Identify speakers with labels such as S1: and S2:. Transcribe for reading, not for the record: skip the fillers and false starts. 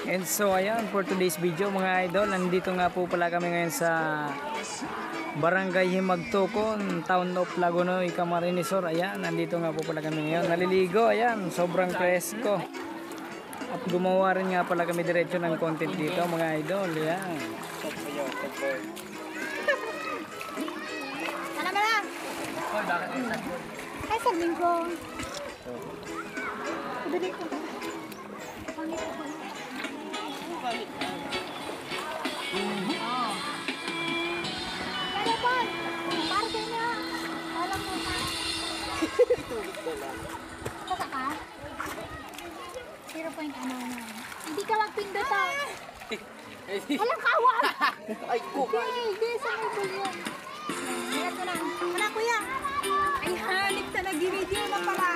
S1: And so ayan, for today's video mga idol, nandito nga po pala kami ngayon sa Barangay Himagtukon, Town of Lagunoy, Camarines Sur. Ayan, nandito nga po pala kami ngayon. Naliligo, ayan, sobrang presko. At gumawa rin nga pala kami diretso ng content dito mga idol. Ayan.
S2: Ano ba lang? Ay, sabihin ko. Dali ko. Kaya po, parte niya. Alam mo na. Kasa ka? 0.ano na. Hindi ka magpindot ah. Alam kawa!
S3: Ay, kuka!
S2: Hindi, sa may bulyon. Meron ko lang. Wala kuya. Ay, hanip na nag-video na pala.